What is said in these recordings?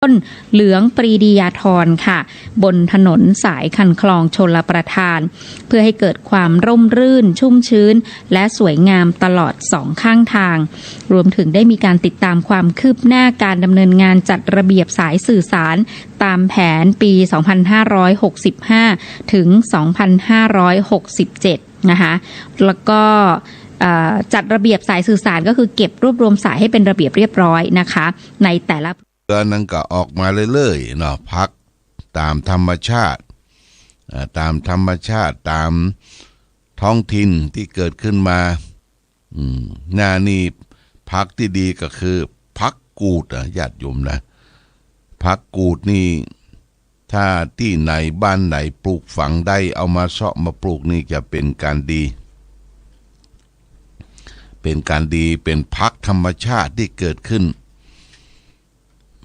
ต้นเหลืองปรีดียาธรค่ะบนถนนสายคันคลองชลประทานเพื่อให้เกิดความร่มรื่นชุ่มชื้นและสวยงามตลอดสองข้างทางรวมถึงได้มีการติดตามความคืบหน้าการดำเนินงานจัดระเบียบสายสื่อสารตามแผนปี 2565 ถึง 2567 นะคะแล้วก็จัดระเบียบสายสื่อสารก็คือเก็บรวบรวมสายให้เป็นระเบียบเรียบร้อยนะคะในแต่ละนั้นก็ออกมาเรื่อยๆเนาะพักตามธรรมชาติตามท้องถิ่นที่เกิดขึ้นมาหน้านี้พักที่ดีก็คือพักกูดญาติโยมนะพักกูดนี่ถ้าที่ไหนบ้านไหนปลูกฝังได้เอามาเสาะมาปลูกนี่จะเป็นการดีเป็นพักธรรมชาติที่เกิดขึ้น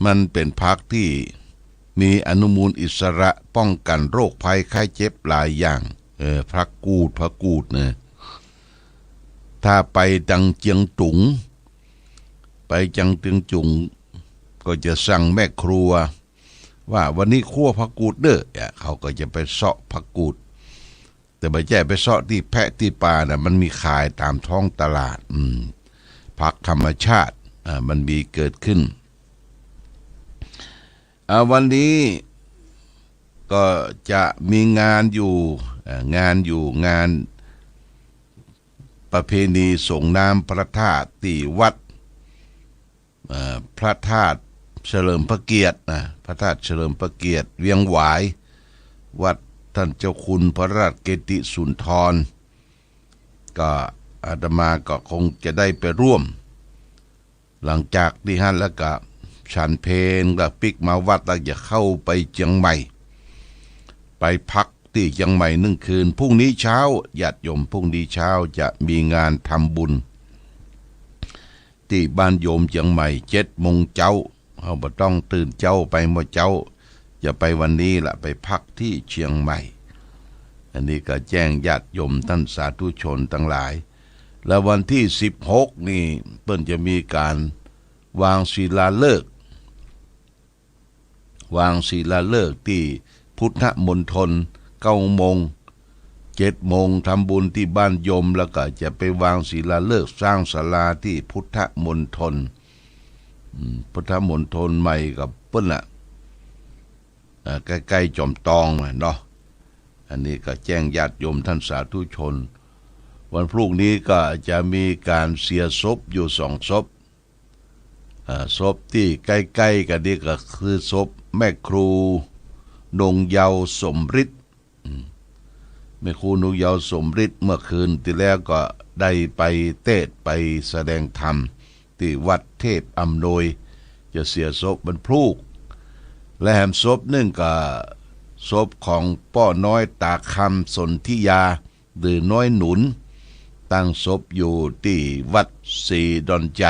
มันเป็นพักที่มีอนุมูลอิสระป้องกันโรคภัยไข้เจ็บหลายอย่างพักกูดเนี่ยถ้าไปจังเจียงตุงก็จะสั่งแม่ครัวว่าวันนี้คั่วผักกูดเด้อเขาก็จะไปเสาะผักกูดแต่ไม่ใช่ไปเสาะที่แพะที่ป่านะมันมีขายตามท้องตลาดผักธรรมชาติมันมีเกิดขึ้นวันนี้ก็จะมีงานประเพณีส่งน้ำพระธาตุที่วัดพระธาตุเฉลิมพระเกียรติพระธาตุเฉลิมพระเกียรติเวียงหวายวัดท่านเจ้าคุณพระราชเกติสุนทรก็อาตมาก็คงจะได้ไปร่วมหลังจากที่ฮั่นแล้วก็ฉันเพลกับปิกมาวัดแล้วจะเข้าไปเชียงใหม่ไปพักที่เชียงใหม่1 คืนพรุ่งนี้เช้าญาติโยมพรุ่งนี้เช้าจะมีงานทำบุญที่บ้านโยมเชียงใหม่7 โมงเช้าเขาบ่ต้องตื่นเช้าไปเมื่อเช้าจะไปวันนี้ละไปพักที่เชียงใหม่อันนี้ก็แจ้งญาติโยมท่านสาธุชนทั้งหลายแล้ววันที่16นี่เปิ้นจะมีการวางศิลาฤกษ์ที่พุทธมณฑล9 โมง 7 โมงทำบุญที่บ้านโยมแล้วก็จะไปวางศิลาฤกษ์สร้างศาลาที่พุทธมณฑลใหม่กับเปิ้นน่ะใกล้ๆจอมตองเนาะอันนี้ก็แจ้งญาติโยมท่านสาธุชนวันพรุ่งนี้ก็จะมีการเสียศพอยู่2 ศพศพที่ใกล้ๆกันนี่ก็คือศพแม่ครูนงเยาว์สมฤทธิ์แม่ครูนงเยาว์สมฤทธิ์เมื่อคืนที่แล้วก็ได้ไปเทศไปแสดงธรรมที่วัดเทพอำนวยจะเสียศพบรรพลูกและแหมศพนึงก็ศพของป้อน้อยตาคำสนธิยาหรือน้อยหนุนตั้งศพอยู่ที่วัดศรีดอนใจ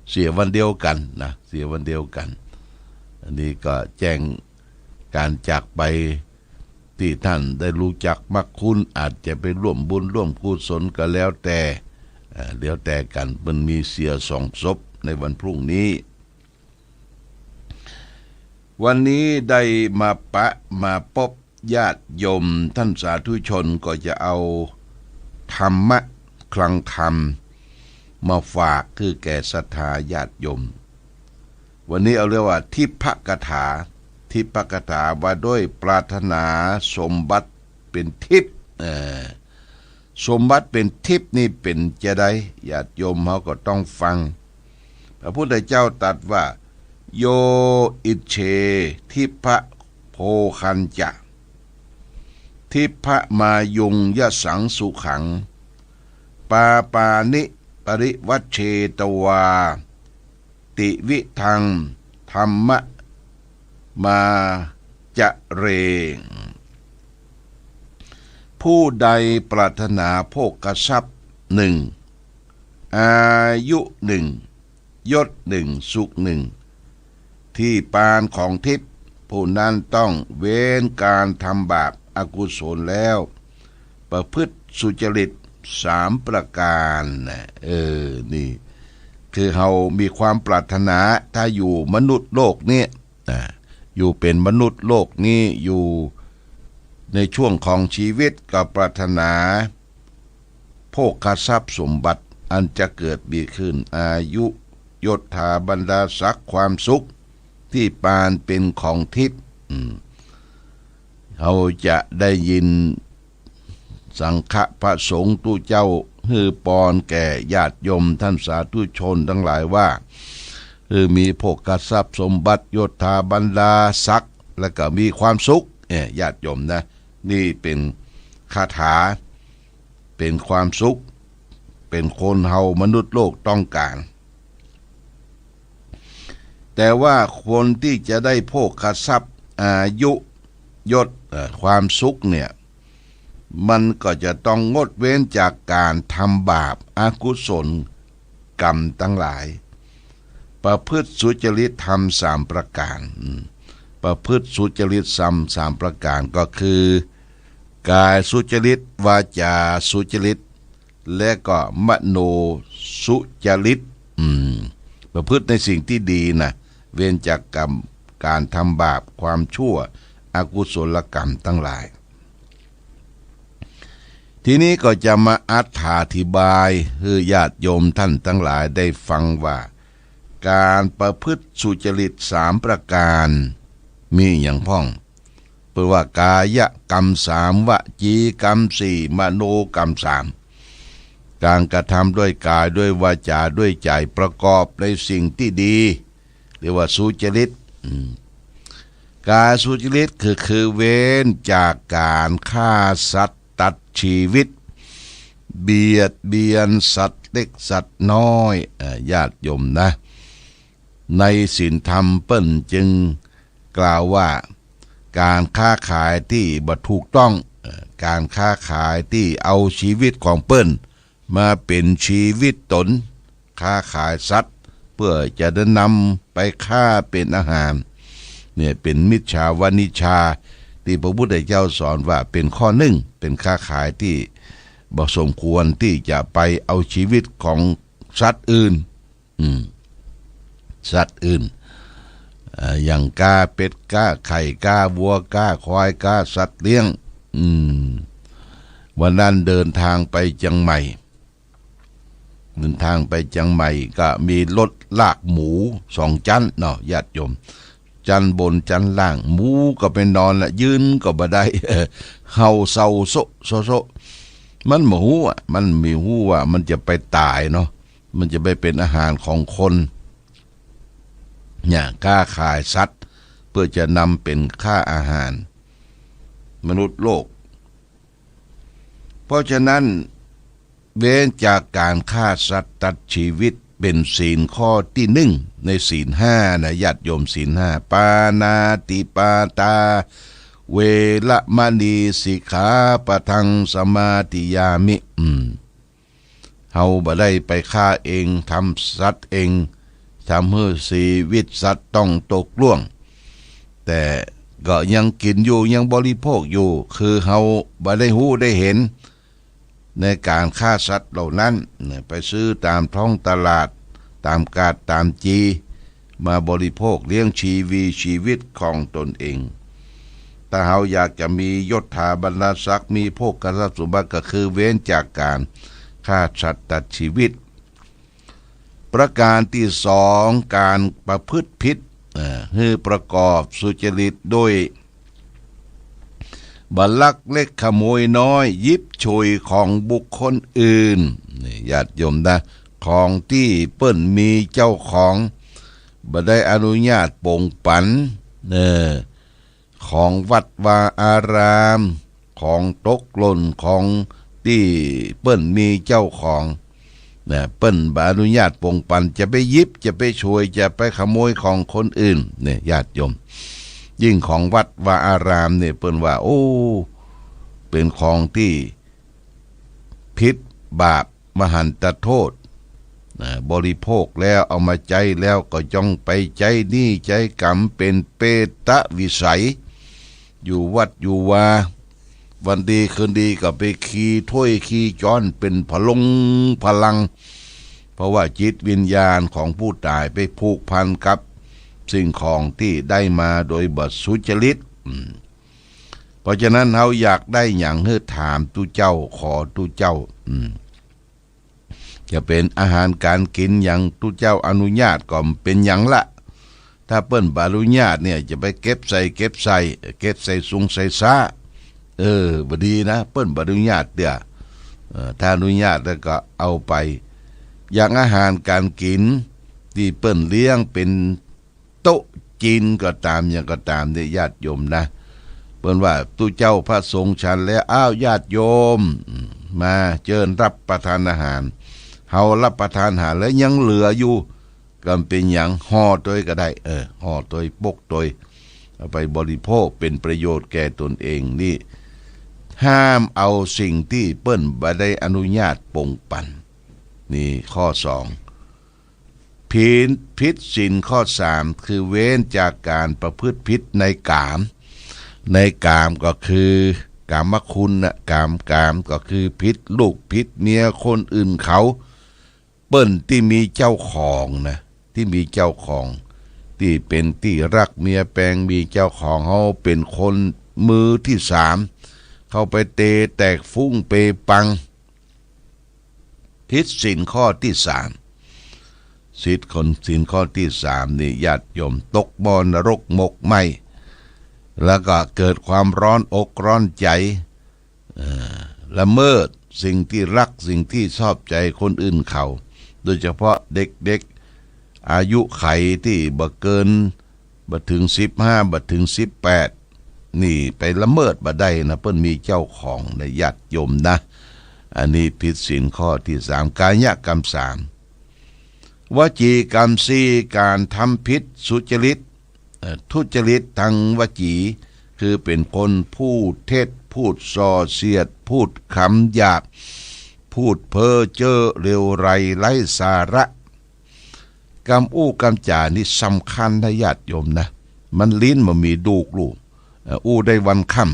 เสียวันเดียวกันอันนี้ก็แจ้งการจากไปที่ท่านได้รู้จักมักคุ้นอาจจะไปร่วมบุญร่วมกุศลก็แล้วแต่กันมันมีเสีย2 ศพในวันพรุ่งนี้วันนี้ได้มาพบญาติโยมท่านสาธุชนก็จะเอาธรรมะคลังธรรมมาฝากคือแก่ศรัทธาญาติโยมวันนี้เอาเรียกว่าทิพกถาว่าด้วยปรารถนาสมบัติเป็นทิพย์สมบัติเป็นทิพย์นี่เป็นจะได้ญาติโยมเขาก็ต้องฟังพระพุทธเจ้าตรัสว่าโยอิเชทิพะโพคันจะทิพะมายุงยะสังสุขังปานิปริวัชเชตวาติวิทังธรรมะมาจะเรผู้ใดปรารถนาโภคทรัพย์1อายุ1ยศ1สุข1ที่ปานของทิพย์ผู้นั้นต้องเว้นการทำบาปอกุศลแล้วประพฤติสุจริต3 ประการนี่คือเรามีความปรารถนาถ้าอยู่มนุษย์โลกนี้ อยู่เป็นมนุษย์โลกนี้อยู่ในช่วงของชีวิตก็ปรารถนาโภคทรัพย์สมบัติอันจะเกิดมีขึ้นอายุยศถาบรรดาศักดิ์ความสุขที่ปานเป็นของทิพย์เขาจะได้ยินสังฆพระสงฆ์ตู้เจ้าฮือปอนแก่ญาติโยมท่านสาธุชนทั้งหลายว่ามีโภคทรัพย์สมบัติยศถาบรรดาศักดิ์และก็มีความสุขญาติโยมนะนี่เป็นคาถาเป็นความสุขเป็นคนเฮามนุษย์โลกต้องการแต่ว่าคนที่จะได้โภคทรัพย์อายุยศความสุขเนี่ยมันก็จะต้องงดเว้นจากการทำบาปอกุศลกรรมทั้งหลายประพฤติสุจริตธรรม3ประการประพฤติสุจริตธรรม3ประการก็คือกายสุจริตวาจาสุจริตและก็มโนสุจริตประพฤติในสิ่งที่ดีนะเว้นจากกรรมการทำบาปความชั่วอกุศลกรรมทั้งหลายทีนี้ก็จะมาอธิบายให้ญาติโยมท่านทั้งหลายได้ฟังว่าการประพฤติสุจริต3ประการมีอย่างพ้องเพื่อว่ากายกรรม3วจีกรรม4มโนกรรม3การกระทำด้วยกายด้วยวาจาด้วยใจประกอบในสิ่งที่ดีเรียกว่าสุจริตกายสุจริตคือเว้นจากการฆ่าสัตว์ตัดชีวิตเบียดเบียนสัตว์เล็กสัตว์น้อยญาติโยมนะในศีลธรรมเปิ้นจึงกล่าวว่าการค้าขายที่บ่ถูกต้องการค้าขายที่เอาชีวิตของเปิ้นมาเป็นชีวิตตนค้าขายสัตว์เพื่อจะได้นำไปฆ่าเป็นอาหารเนี่ยเป็นมิจฉาวานิชาที่พระพุทธเจ้าสอนว่าเป็นข้อหนึ่งเป็นค้าขายที่บ่สมควรที่จะไปเอาชีวิตของสัตว์อื่นสัตว์อื่นอย่างกาเป็ดกาไข่กาวัวกาควายกาสัตว์เลี้ยงวันนั้นเดินทางไปเชียงใหม่ก็มีรถลากหมู2ชั้นเนาะญาติโยมจันบนจันล่างหมูก็ไปนอนละยืนก็บ่ได้เฮาเศร้าโซมันบ่ฮู้มันมีฮู้ว่ามันจะไปตายเนาะมันจะไปเป็นอาหารของคนเนี่ยค้าขายสัตว์เพื่อจะนำเป็นค่าอาหารมนุษย์โลกเพราะฉะนั้นเว้นจากการฆ่าสัตว์ตัดชีวิตเป็นศีลข้อที่1ในศีล5นะญาติโยมศีล5ปานาติปาตาเวละมณีสิกขาปะทังสมาธิยามิเฮาบ่ได้ไปฆ่าเองทำสัตว์เองทำให้ชีวิตสัตว์ต้องตกล่วงแต่ก็ยังกินอยู่ยังบริโภคอยู่คือเฮาบ่ได้ฮู้ได้เห็นในการฆ่าสัตว์เหล่านั้นไปซื้อตามท้องตลาดตามกาดตามจีมาบริโภคเลี้ยงชีวิตของตนเองถ้าเฮาอยากจะมียศถาบรรดาศักดิ์มีโภคทรัพย์สมบัติก็คือเว้นจากการฆ่าสัตว์ตัดชีวิตประการที่2การประพฤติผิดคือประกอบสุจริตโดยบัลลักเล็กขโมยน้อยยิบฉวยของบุคคลอื่นญาติโยมนะของที่เปิ้นมีเจ้าของบ่ได้อนุญาตปงปันของวัดวาอารามของตกหล่นของที่เปิ้นมีเจ้าของเปิ้นบ่อนุญาตปงปันจะไปยิบจะไปช่วยจะไปขโมยของคนอื่นเนี่ยญาติโยมยิ่งของวัดวาอารามเนี่ยเปิ้นว่าโอ้เป็นของที่ผิดบาปมหันตโทษบริโภคแล้วเอามาใจแล้วก็จ้องไปใจนี่ใจกรรมเป็นเปตะวิสัยอยู่วัดอยู่วาวันดีคืนดีก็ไปขี่ถ้วยขี่จ้อนเป็นพลังเพราะว่าจิตวิญญาณของผู้ตายไปผูกพันกับ สิ่งของที่ได้มาโดยบ่สุจริตเพราะฉะนั้นเฮาอยากได้อย่างเฮือถามตุเจ้าขอตุเจ้าจะเป็นอาหารการกินอย่างตุเจ้าอนุญาตก็เป็นอย่างละถ้าเปิ้นบ่อนุญาตเนี่ยจะไปเก็บใส่ซุงใส่ซ่าบ่ดีนะเปิ้นบ่อนุญาตเด้อถ้าอนุญาตแล้วก็เอาไปอย่างอาหารการกินที่เปิ้นเลี้ยงเป็นโต๊ะจีนก็ตามอย่างก็ตามเนี่ยญาติโยมนะเปิ้นว่าตุเจ้าพระสงฆ์ฉันแล้วอ้าวญาติโยมมาเชิญรับประทานอาหารเฮารับประทานอาหารแล้วยังเหลืออยู่ก็เป็นอย่างห่อตัวก็ได้ห่อตัวปกตัวเอาไปบริโภคเป็นประโยชน์แก่ตนเองนี่ห้ามเอาสิ่งที่เปิ้นบ่ได้อนุญาตปงปั่นนี่ข้อ2ผิดศีลข้อ3คือเว้นจากการประพฤติผิดในกามก็คือกามคุณนะกามก็คือผิดลูกผิดเมียคนอื่นเขาเปิ้นที่มีเจ้าของนะที่มีเจ้าของที่เป็นที่รักเมียแปลงมีเจ้าของเขาเป็นคนมือที่3เข้าไปเตะแตกฟุ้งเปปังผิดศีลข้อที่3ศีลข้อที่3นี่ญาติโยมตกบ่อนรกหมกไหมแล้วก็เกิดความร้อนอกร้อนใจละเมิดสิ่งที่รักสิ่งที่ชอบใจคนอื่นเขาโดยเฉพาะเด็กอายุไขที่บ่เกินบ่ถึง15บ่ถึง18นี่ไปละเมิดบ่ได้นะเพิ่นมีเจ้าของในญาติโยมนะอันนี้ผิดศีลข้อที่3กายกรรม3วจีกรรม4การทำผิดสุจริตทุจริตทางวจีคือเป็นคนพูดเท็จพูดส่อเสียดพูดคำหยาบพูดเพ้อเจ้อเร็วไรไร้สาระกำอู้กำจ่านี่สำคัญนะญาติโยมนะมันลิ้นมันมีดูกลูกอู้ได้วันค่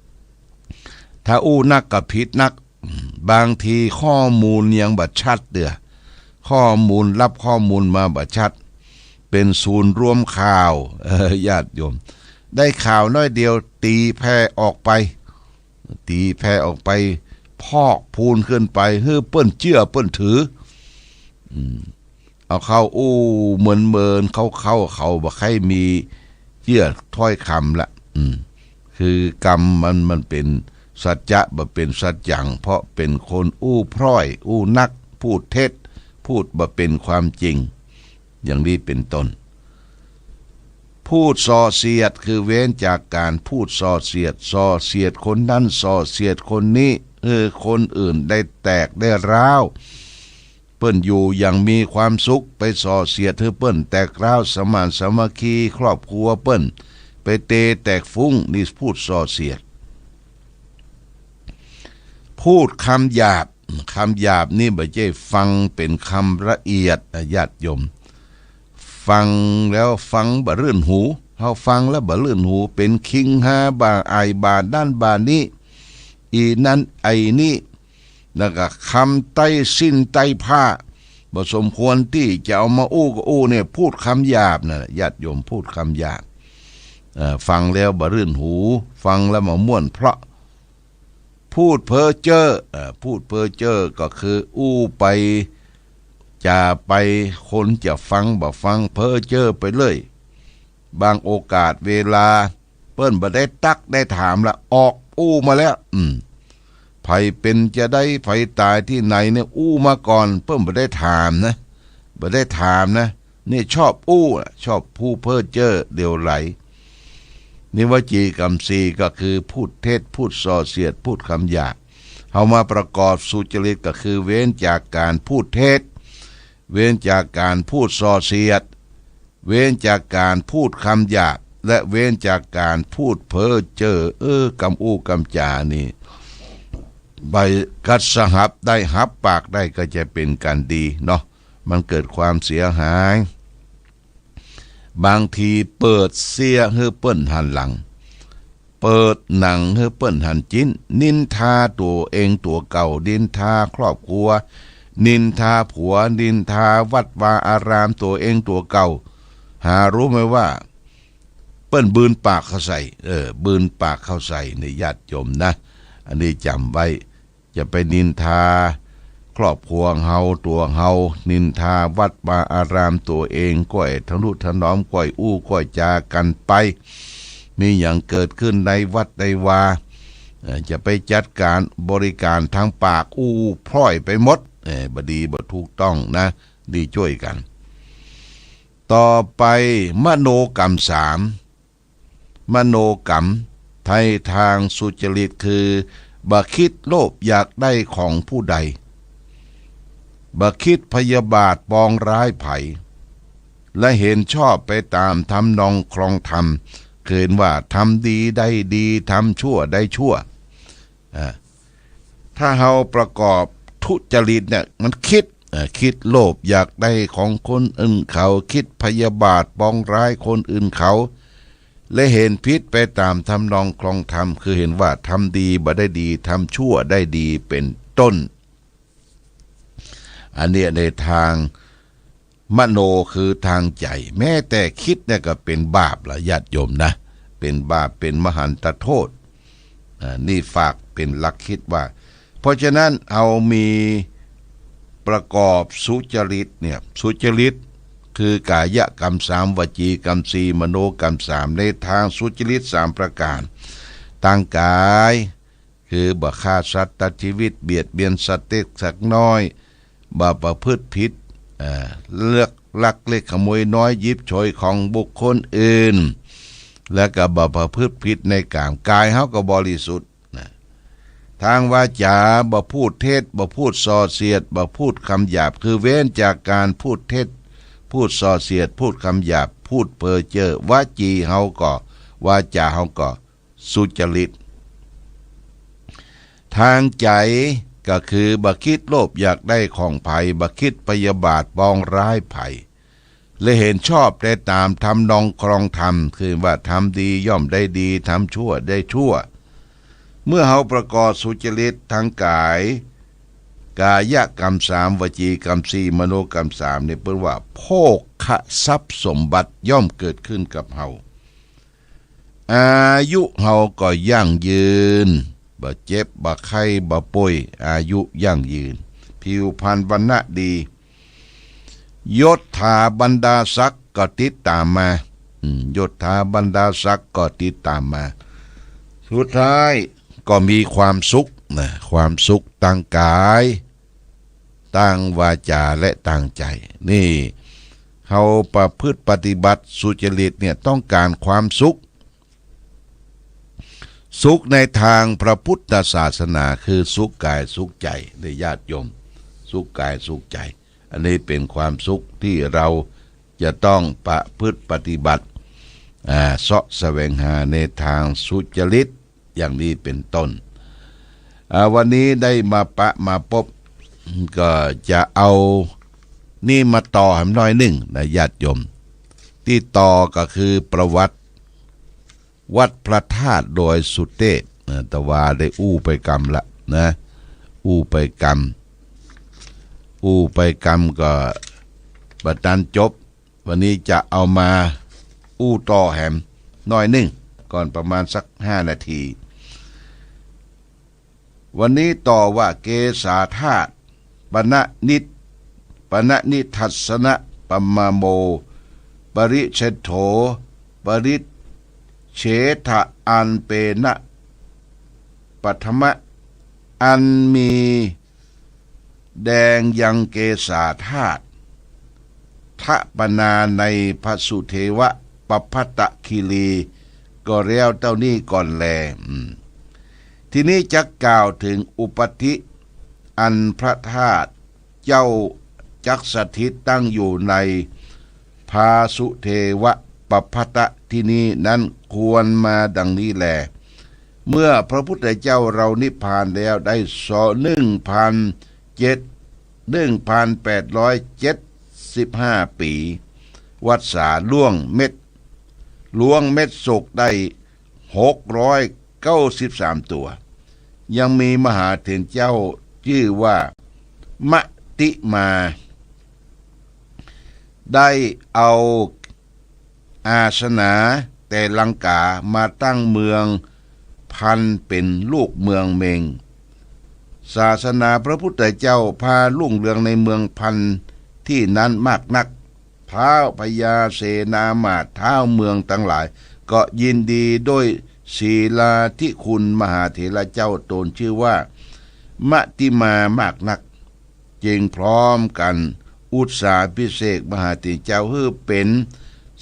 ำถ้าอู้นักกับผิดนักบางทีข้อมูลยังบัดชัดเด้อข้อมูลรับข้อมูลมาบัดชัดเป็นศูนย์รวมข่าวญาติโยมได้ข่าวน้อยเดียวตีแพร่ออกไปพอกพูนขึ้นไปเฮ้อเปิ้นเชื่อเปิ้นถือเอาเข้าอู้เหมือนเขาบ่ใครมีเชื่อถ้อยคำละคือกรรมมันเป็นสัจจะบ่เป็นสัจจังเพราะเป็นคนอู้พร้อยอู้นักพูดเท็จพูดบ่เป็นความจริงอย่างนี้เป็นต้นพูดส่อเสียดคือเว้นจากการพูดส่อเสียดคนนั้นส่อเสียดคนนี้คนอื่นได้แตกได้ร้าวเปิ้นอยู่อย่างมีความสุขไปส่อเสียดเปิ้นแตกร้าวสมานสามัคคีครอบครัวเปิ้นไปเตะแตกฟุ้งนี่พูดส่อเสียดพูดคำหยาบนี่บ่ใช่ฟังเป็นคำละเอียดญาติโยมฟังแล้วฟังบ่รื่นหูเฮาฟังแล้วบ่รื่นหูเป็นคิงหาบาไอบาด้านบานี้อีนั้นไอนี้แล้วก็คำใต้สิ้นใต้ผ้าบ่สมควรที่จะเอามาอู้ก็อู้เนี่ยพูดคำหยาบน่ะญาติโยมพูดคำหยาบฟังแล้วบ่รื่นหูฟังแล้วบ่ม่วนเพราะพูดเพ้อเจ้อก็คืออู้ไปจะไปคนจะฟังบ่ฟังเพ้อเจ้อไปเลยบางโอกาสเวลาเปิ้นบ่ได้ตักได้ถามละออกอู้มาแล้วไผเป็นจะได้ไผตายที่ไหนเนี่ยอู้มาก่อนเปิ้นบ่ได้ถามนะนี่ชอบอู้ชอบพูดเพ้อเจ้อเดี๋ยวไหลนี่วจีกรรม4ก็คือพูดเท็จพูดส่อเสียดพูดคำหยาบเอามาประกอบสุจริตก็คือเว้นจากการพูดเท็จเว้นจากการพูดส่อเสียดเว้นจากการพูดคำหยาบและเว้นจากการพูดเพ้อเจ้อกำอู้กำจานี่ใบกัดสหับได้หับปากได้ก็จะเป็นการดีเนาะมันเกิดความเสียหายบางทีเปิดเสียเฮือเปิ้นหันหลังเปิดหนังเฮือเปิ้นหันจิ้นนินทาตัวเองตัวเก่านินทาครอบครัวนินทาผัวนินทาวัดวาอารามตัวเองตัวเก่า หารู้ไหมว่าเปิ้นบืนปากเขาใส่บืนปากเขาใส่ในญาติโยมนะอันนี้จำไว้จะไปนินทาครอบครัวเฮาตัวเฮานินทาวัดวาอารามตัวเองก้อยทะนุถนอมก้อยอู้ก้อยจากันไปมีอย่างเกิดขึ้นในวัดในวาจะไปจัดการบริการทางปากอู้พร่อยไปหมดบดีบ่ถูกต้องนะดีช่วยกันต่อไปมโนกรรม3มโนกรรมไทยทางสุจริตคือบ่คิดโลภอยากได้ของผู้ใดบ่คิดพยาบาทปองร้ายไผและเห็นชอบไปตามทำนองครองธรรมเกินว่าทำดีได้ดีทำชั่วได้ชั่วถ้าเฮาประกอบทุจริตเนี่ยมันคิดโลภอยากได้ของคนอื่นเขาคิดพยาบาทปองร้ายคนอื่นเขาและเห็นพิษไปตามทำนองครองธรรมคือเห็นว่าทำดีบ่ได้ดีทำชั่วได้ดีเป็นต้นอันเนี้ยในทางมโนคือทางใจแม้แต่คิดเนี่ยก็เป็นบาปละญาติโยมนะเป็นบาปเป็นมหันตโทษนี่ฝากเป็นหลักคิดว่าเพราะฉะนั้นเอามีประกอบสุจริตเนี่ยสุจริตคือกายกรรม3วจีกรรม4มโนกรรม3ในทางสุจริต3ประการตั้งกายคือบ่ฆ่าสัตว์ตัดชีวิตเบียดเบียนสัตว์เล็กสักน้อยบ่ประพฤติผิดเลือกลักเล็กขโมยน้อยยิบฉวยของบุคคลอื่นและก็บ่ประพฤติผิดในกายเฮาก็บริสุทธิ์ทางวาจาบ่พูดเท็จบ่พูดส่อเสียดบ่พูดคำหยาบคือเว้นจากการพูดเท็จพูดส่อเสียดพูดคำหยาบพูดเพ้อเจ้อวาจีเฮาก็วาจาเฮาก็สุจริตทางใจก็คือบ่คิดโลภอยากได้ของไผบ่คิดพยาบาทปองร้ายไผและเห็นชอบได้ตามทำนองครองธรรมคือว่าทำดีย่อมได้ดีทำชั่วได้ชั่วเมื่อเฮาประกอบสุจริตทางกายกรรม3วจีกรรม4มโนกรรม3นี่เปิ้นว่าโภคทรัพย์สมบัติย่อมเกิดขึ้นกับเฮาอายุเฮาก็ยั่งยืนบ่เจ็บบ่ไข้บ่ป่วยอายุยั่งยืนผิวพรรณวรรณะดียศถาบรรดาศักดิ์ก็ติดตามมายศถาบรรดาศักดิ์ก็ติดตามมาสุดท้ายก็มีความสุขนะความสุขทางกายทางวาจาและทางใจนี่เฮาประพฤติปฏิบัติสุจริตเนี่ยต้องการความสุขในทางพระพุทธศาสนาคือสุขกายสุขใจในญาติโยมสุขกายสุขใจอันนี้เป็นความสุขที่เราจะต้องประพฤติปฏิบัติเสาะแสวงหาในทางสุจริตอย่างนี้เป็นต้นวันนี้ได้มาพบก็จะเอานี่มาต่อให้หน่อยหนึ่งนะญาติโยมที่ต่อก็คือประวัติวัดพระธาตุโดยสุเทพแต่ว่าได้อู้ไปกรรมละนะอู้ไปกรรมก็บัดนั้นจบวันนี้จะเอามาอู้ต่อแหมหน่อยหนึ่งก่อนประมาณสัก5 นาทีวันนี้ต่อว่าเกสาธาตุปณนิทัสสนะปัมมาโมปริเชโถปริเฉทะอันเปนะปัทมะอันมีแดงยังเกสาธาตุทะปนาในพระสุเทวะปภัตตคิรีก็เรียวเต้านี้ก่อนแลทีนี้จะกล่าวถึงอุปธิอันพระธาตุเจ้าจักสถิตตั้งอยู่ในพาสุเทวะปภัตตที่นี้นั้นควรมาดังนี้แลเมื่อพระพุทธเจ้าเรานิพพานแล้วได้1,875 ปีวัฏสาล่วงเม็ดศกได้693 ตัวยังมีมหาเถรเจ้าชื่อว่ามติมาได้เอา อาสนาแต่ลังกามาตั้งเมืองพันเป็นลูกเมืองเมงศาสนาพระพุทธเจ้าพาลุ่งเรืองในเมืองพันที่นั้นมากนักท้าวพญาเสนามาศท้าวเมืองทั้งหลายก็ยินดีด้วยศีลาธิคุณมหาเถระเจ้าตนชื่อว่ามติมามากนักจึงพร้อมกันอุตสาพิเศษมหาเถระเจ้าเพื่อเป็น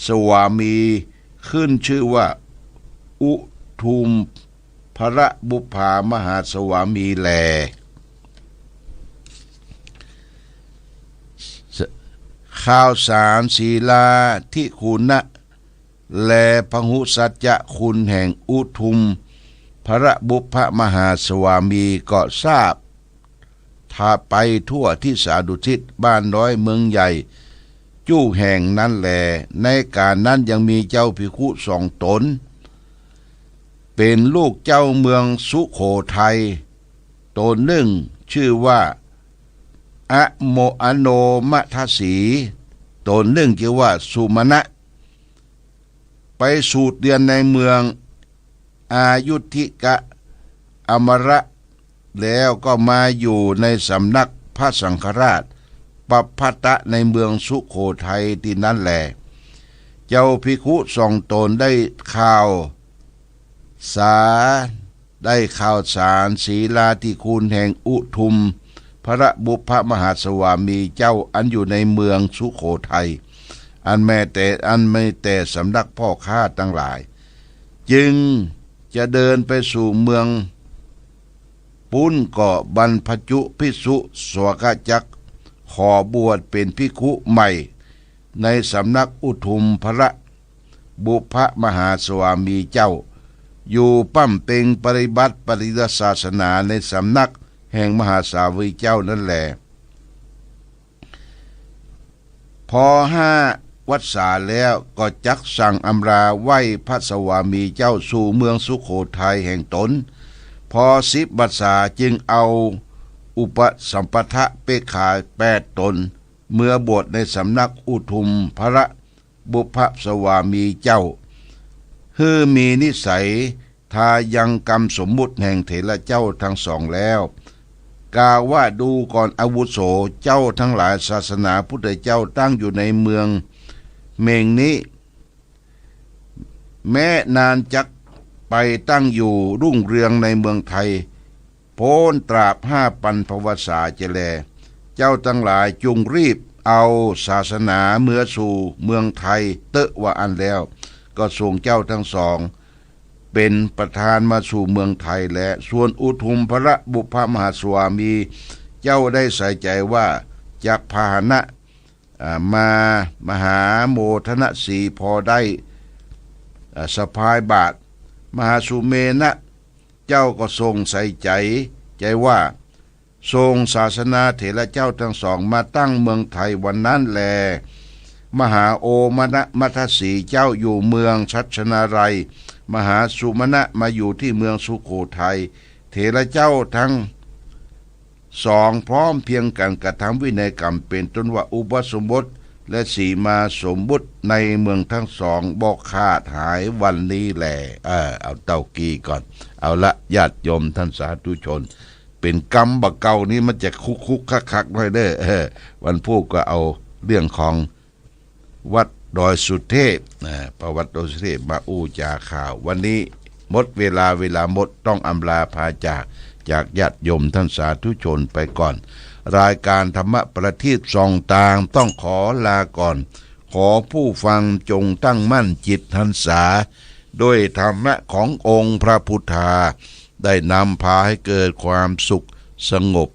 สวามีขึ้นชื่อว่าอุทุมพระบุพามหาสวามีแลข่าวสารศีลาที่คุณะและพหุสัจจะคุณแห่งอุทุมพระบุพมหาสวามีก็ทราบถ้าไปทั่วที่สาดุทิศบ้านน้อยเมืองใหญ่จู้แห่งนั้นแลในการนั้นยังมีเจ้าภิกขุ2 ตนเป็นลูกเจ้าเมืองสุโขทัยตนหนึ่งชื่อว่าอะโมอโนมัทสีตนหนึ่งชื่อว่าสุมาณะไปสูตรเรียนในเมืองอายุธิกะอมระแล้วก็มาอยู่ในสำนักพระสังฆราชปพัตตะในเมืองสุโขทัยที่นั่นแหละเจ้าภิกขุ2 ตนได้ข่าวสารศีลาธิคุณแห่งอุทุมพระบุพมหาสวามีเจ้าอันอยู่ในเมืองสุโขทัยอันไม่แต่สำนักพ่อค้าทั้งหลายจึงจะเดินไปสู่เมืองปุ้นเกาะบรรพจุภิกษุสวกจักขอบวชเป็นภิกขุใหม่ในสำนักอุทุมพระบุพมหาสวามีเจ้าอยู่ปั้มเป็งปฏิบัติปริยัติศาสนาในสำนักแห่งมหาสาวีเจ้านั่นแหละพอ5 วรรษาแล้วก็จักสั่งอำลาไหว้พระสวามีเจ้าสู่เมืองสุโขทัยแห่งตนพอ10 วรรษาจึงเอาอุปสัมปทะเปกขา8 ตนเมื่อบวชในสำนักอุทุมพระบุพสวามีเจ้ามีนิสัยทายังกรรมสมมุติแห่งเถระเจ้าทั้ง2แล้วกล่าวว่าดูก่อนอาวุโสเจ้าทั้งหลายศาสนาพุทธเจ้าตั้งอยู่ในเมืองเมงนี้แม้นานจักไปตั้งอยู่รุ่งเรืองในเมืองไทยโพ้นตราบ5,000 พรรษาเจแลเจ้าทั้งหลายจงรีบเอาศาสนาเมื่อสู่เมืองไทยเตอะว่าอันแล้วก็ส่งเจ้าทั้ง2เป็นประธานมาสู่เมืองไทยและส่วนอุทุมพระบุพมหาสวามีเจ้าได้ใส่ใจว่าจะพาหนะมหาโมทนสีพอได้สะพายบาทมหาสุเมนะเจ้าก็ทรงใส่ใจว่าทรงศาสนาเถระเจ้าทั้ง2มาตั้งเมืองไทยวันนั้นแลมหาโอมนะมัทสีเจ้าอยู่เมืองชัชนาลัยมหาสุมาณะมาอยู่ที่เมืองสุโขทัยเถระเจ้าทั้ง2พร้อมเพียงกันกระทำวินัยกรรมเป็นต้นว่าอุปสมบทและสีมาสมบุตรในเมืองทั้ง2บอกขาดหายวันนี้แหละเอาเต้ากีก่อนเอาละญาติโยมท่านสาธุชนเป็นกรรมบักเก่านี้มันจะคุกคักหน่อยเด้อวันพูดก็เอาเรื่องของวัดดอยสุเทพประวัติดอยสุเทพมาอู้จาข่าววันนี้หมดเวลาหมดต้องอำลาพาจากญาติโยมท่านสาธุชนไปก่อนรายการธรรมะประทีปส่องต่างต้องขอลาก่อนขอผู้ฟังจงตั้งมั่นจิตหันษาด้วยธรรมะขององค์พระพุทธาได้นำพาให้เกิดความสุขสงบ